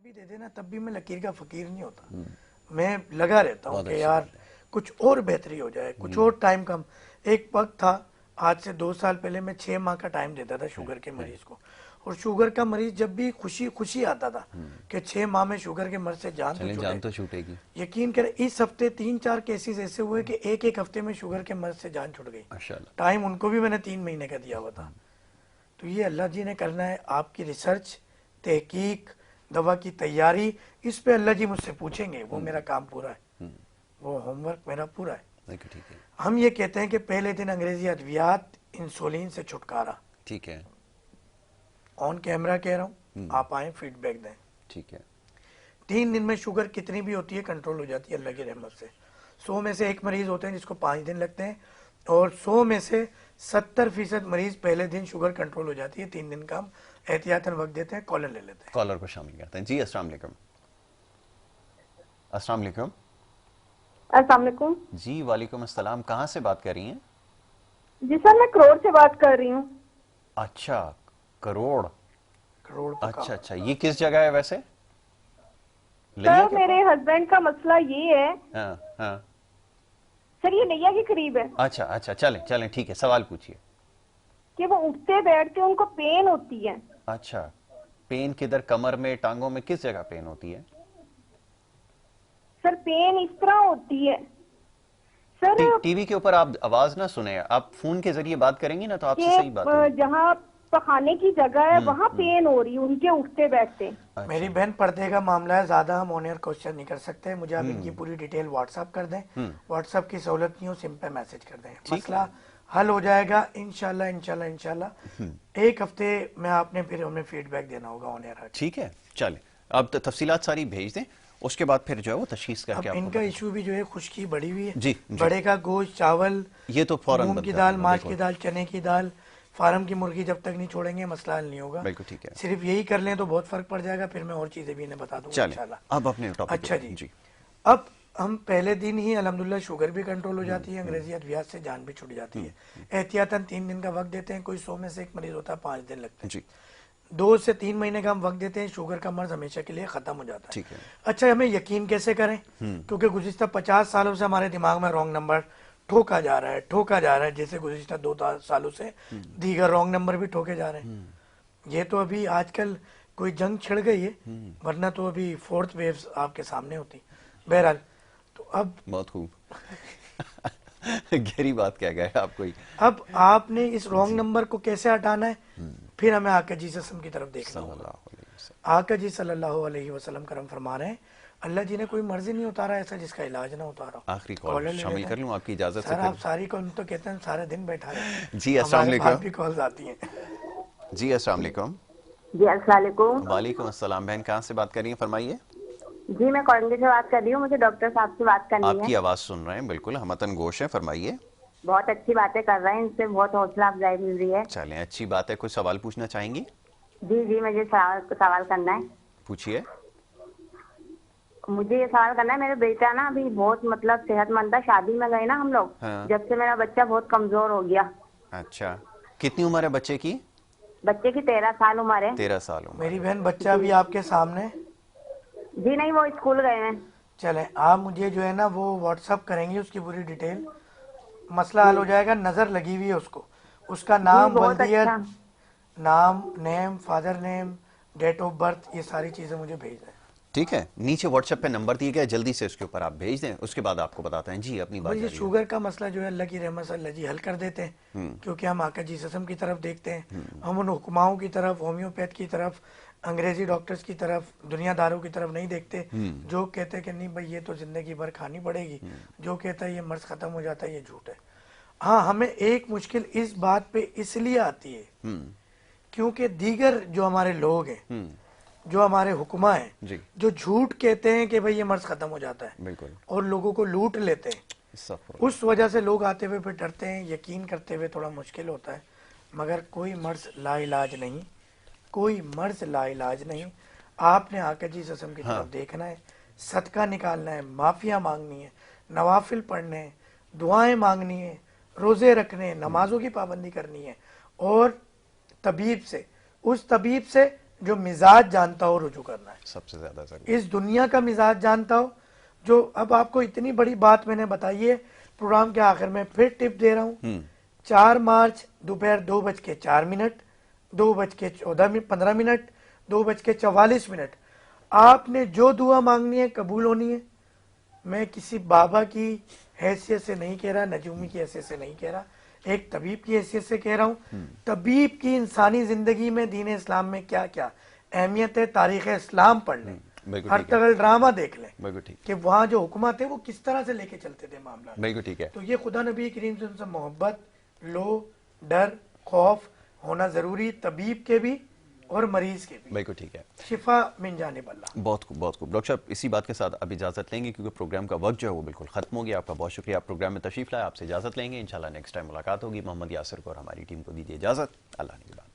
بھی دے دینا تب بھی میں لکیر کا فقیر نہیں ہوتا. میں لگا رہتا ہوں کہ یار کچھ اور بہتری ہو جائے, کچھ اور ٹائم کم. ایک وقت تھا آج سے 2 سال پہلے میں 6 ماہ کا ٹائم دیتا تھا شوگر کے مریض کو, اور شوگر کا مریض جب بھی خوشی آتا تھا کہ 6 ماہ میں شوگر کے مرض سے جان تو چھوٹے گی. یقین کریں اس ہفتے 3-4 کیسز ایسے ہوئے کہ ایک ہفتے میں شوگر کے مرض سے جان چھوٹ گئی. ٹائم ان کو بھی میں نے 3 مہینے کا دیا ہوا تھا. تو یہ اللہ جی نے کرنا ہے. آپ کی ریسرچ, تحقیق, دوا کی تیاری, اس پہ اللہ جی مجھ سے پوچھیں گے, وہ میرا کام پورا ہے, وہ ہوم ورک میرا پورا ہے. ہم یہ کہتے ہیں کہ پہلے دن انگریزی ادویات, انسولین سے چھٹکارا. ٹھیک ہے, آن کیمرہ کہہ رہا ہوں, آپ آئیں فیڈ بیک دیں. ٹھیک ہے. 3 دن میں شوگر کتنی بھی ہوتی ہے کنٹرول ہو جاتی ہے اللہ کی رحمت سے. 100 میں سے ایک مریض ہوتے ہیں جس کو 5 دن لگتے ہیں, اور 100 میں سے 70% مریض پہلے دن شوگر کنٹرول ہو جاتی ہے. 3 دن کا ہم احتیاطاً وقت دیتے ہیں. کالر لے لیتے ہیں, کالر کو شامل کرتے ہیں. جی السلام علیکم. السلام علیکم. السلام علیکم. جی وعلیکم السلام. کہاں سے بات کر رہی ہیں؟ جی سر میں کروڑ سے بات کر رہی ہوں. اچھا کروڑ. اچھا اچھا یہ کس جگہ ہے ویسے؟ سر میرے ہسبینڈ کا مسئلہ یہ ہے. ہاں سر یہ لیا کے قریب ہے. اچھا چلیں ٹھیک ہے, سوال پوچھیے. کہ وہ اٹھتے بیٹھتے ان کو پین ہوتی ہے. اچھا پین کدھر, کمر میں, ٹانگوں میں, کس جگہ پین ہوتی ہے؟ سر پین اس طرح ہوتی ہے سر. ٹی وی کے اوپر آپ آواز نہ سنیں, آپ فون کے ذریعے بات کریں گی نا تو آپ سے صحیح بات ہوگی. جہاں پخانے کی جگہ ہے وہاں پین ہو رہی ان کے اٹھتے بیٹھتے. میری بہن پردے کا معاملہ ہے, زیادہ ہم آن ایئر کوشچن نہیں کر سکتے. مجھے آپ ان کی پوری ڈیٹیل واٹس ایپ کر دیں. واٹس ایپ کی سہولت نہیں ہو, سم پہ میسج کر دیں, مسئلہ حل ہو جائے گا انشاءاللہ. ایک ہفتے میں آپ نے پھر ہمیں فیڈ بیک دینا ہوگا آن ایئر. ٹھیک ہے چلیں, اب تفصیلات ساری بھیج دیں, اس کے بعد پھر جو ہے وہ تشخیص کر کے آپ کو. ان کا ایشو بھی جو ہے خشکی بڑی ہوئی ہے. جی بڑے کا گوشت, چاول, یہ تو فوراً مونگ کی دال, ماش کی دال, چنے کی دال, فارم کی مرغی جب تک نہیں چھوڑیں گے مسئلہ حل نہیں ہوگا. بالکل ٹھیک ہے, صرف یہی کر لیں تو بہت فرق پڑ جائے گا. پھر میں اور چیزیں بھی انہیں بتا دوں گا انشاءاللہ. اب اپنے ٹاپک. اچھا جی, اب ہم پہلے دن ہی الحمدللہ شوگر بھی کنٹرول ہو جاتی ہے, انگریزی ادویات سے جان بھی چھوٹ جاتی ہے. احتیاطاً 3 دن کا وقت دیتے ہیں. کوئی 100 میں سے ایک مریض ہوتا ہے 5 دن لگتے ہیں. 2 سے 3 مہینے کا ہم وقت دیتے ہیں, شوگر کا مرض ہمیشہ کے لیے ختم ہو جاتا ہے. اچھا ہمیں یقین کیسے کریں, کیونکہ گزشتہ 50 سالوں سے ہمارے دماغ میں رانگ نمبر ٹھوکا جا رہا ہے, جیسے گزشتہ 2 سالوں سے دیگر رانگ نمبر بھی ٹھوکے جا رہے ہیں. یہ تو ابھی آج کل کوئی جنگ چھڑ گئی ہے, ورنہ تو ابھی 4th ویوز آپ کے سامنے ہوتی. بہرحال تو اب بہت خوب گہری بات کہہ گئے آپ کو. اب آپ نے اس رانگ نمبر کو کیسے ہٹانا ہے, پھر ہمیں آقا جی وسلم کی طرف دیکھنا ہوگا. آقا جی صلی اللہ علیہ وسلم کرم فرما رہے ہیں, اللہ جی نے کوئی مرض ہی نہیں اتارا ایسا جس کا علاج نہ اتارا. آخری کال شامل کر لوں آپ کی اجازت سے؟ سر آپ ساری کال تو کہتے ہیں سارے دن بیٹھا رہے. جی السلام علیکم. بھی کالز آتی ہیں. جی السلام علیکم. جی السلام علیکم. وعلیکم السلام. بہن کہاں سے بات کر رہی ہیں, فرمائیے. جی میں کورنگی سے بات کر رہی ہوں, مجھے ڈاکٹر صاحب سے بات کرنی ہے. آپ کی آواز سن رہے ہیں, بالکل ہمتن گوش ہے, فرمائیے. بہت اچھی باتیں کر رہے ہیں, ان سے بہت حوصلہ افزائی مل رہی ہے. چلیں اچھی بات ہے. کوئی سوال پوچھنا چاہیں گی؟ جی مجھے سوال کرنا ہے. پوچھیے. مجھے یہ سوال کرنا ہے, میرا بیٹا نا ابھی بہت مطلب صحت مند ہے. شادی میں گئے نا ہم لوگ, جب سے میرا بچہ بہت کمزور ہو گیا. اچھا کتنی عمر ہے بچے کی؟ بچے کی 13 سال عمر ہے. 13 سال عمر. میری بہن بچہ بھی آپ کے سامنے؟ جی نہیں, وہ اسکول گئے ہیں. چلیں آپ مجھے جو ہے نا وہ واٹس ایپ کریں گے اس کی پوری ڈیٹیل, مسئلہ حل ہو جائے گا. نظر لگی ہوئی ہے اس کو, اس کا نام, ولدیت, نام, name, father name, date of birth, یہ ساری چیزیں مجھے بھیج دیں. ٹھیک ہے, نیچے واٹس ایپ پہ نمبر دیا گیا, جلدی سے اس کے اوپر آپ بھیج دیں, اس کے بعد آپ کو بتاتے ہیں. جی اپنی بات. یہ شوگر کا مسئلہ جو ہے اللہ کی رحمت سے اللہ جی حل کر دیتے ہیں, کیونکہ ہم آقا جی سسم کی طرف دیکھتے ہیں. ہم ان حکماؤں کی طرف, ہومیوپیتھ کی طرف, انگریزی ڈاکٹرز کی طرف, دنیا داروں کی طرف نہیں دیکھتے. جو کہتے ہیں کہ نہیں بھائی یہ تو زندگی بھر کھانی پڑے گی, جو کہتا ہے یہ مرض ختم ہو جاتا ہے, یہ جھوٹ ہے. ہاں ہمیں ایک مشکل اس بات پہ اس لیے آتی ہے کیونکہ دیگر جو ہمارے لوگ ہیں, جو ہمارے حکماں ہیں, جو جھوٹ کہتے ہیں کہ بھئی یہ مرض ختم ہو جاتا ہے اور لوگوں کو لوٹ لیتے ہیں, اس وجہ سے لوگ آتے ہوئے پھر ڈرتے ہیں. یقین کرتے ہوئے تھوڑا مشکل ہوتا ہے, مگر کوئی مرض لا علاج نہیں, کوئی مرض لا علاج نہیں. آپ نے آقا جی سسم کی طرف دیکھنا ہے, صدقہ نکالنا ہے, معافیاں مانگنی ہے, نوافل پڑھنے ہیں, دعائیں مانگنی ہیں, روزے رکھنے ہیں, نمازوں کی پابندی کرنی ہے, اور طبیب سے, اس طبیب سے جو مزاج جانتا ہو رجوع کرنا ہے. سب سے زیادہ ضروری. اس دنیا کا مزاج جانتا ہو. جو اب آپ کو اتنی بڑی بات میں نے بتائی ہے, پروگرام کے آخر میں پھر ٹپ دے رہا ہوں. 4 مارچ دوپہر 2:04, 2:15, 2:44, آپ نے جو دعا مانگنی ہے قبول ہونی ہے. میں کسی بابا کی حیثیت سے نہیں کہہ رہا, نجومی کی حیثیت سے نہیں کہہ رہا, ایک طبیب کی حیثیت سے کہہ رہا ہوں. طبیب کی انسانی زندگی میں دین اسلام میں کیا کیا اہمیت ہے, تاریخ اسلام پڑھ لیں, ہر طرح ڈرامہ دیکھ لیں کہ وہاں جو حکمات تھے وہ کس طرح سے لے کے چلتے تھے معاملہ. بالکل ٹھیک ہے. تو یہ خدا نبی کریم صلی اللہ علیہ وسلم سے محبت, لو, ڈر, خوف ہونا ضروری, طبیب کے بھی اور مریض کے بھی. بالکل ٹھیک ہے. شفا من جانب اللہ. بہت خوب, بہت خوب. ڈاکٹر صاحب اسی بات کے ساتھ اب اجازت لیں گے کیونکہ پروگرام کا وقت جو ہے وہ بالکل ختم ہو گیا. آپ کا بہت شکریہ, آپ پروگرام میں تشریف لائے. آپ سے اجازت لیں گے, انشاءاللہ نیکسٹ ٹائم ملاقات ہوگی. محمد یاسر کو اور ہماری ٹیم کو دیجیے اجازت. اللہ نگہبان.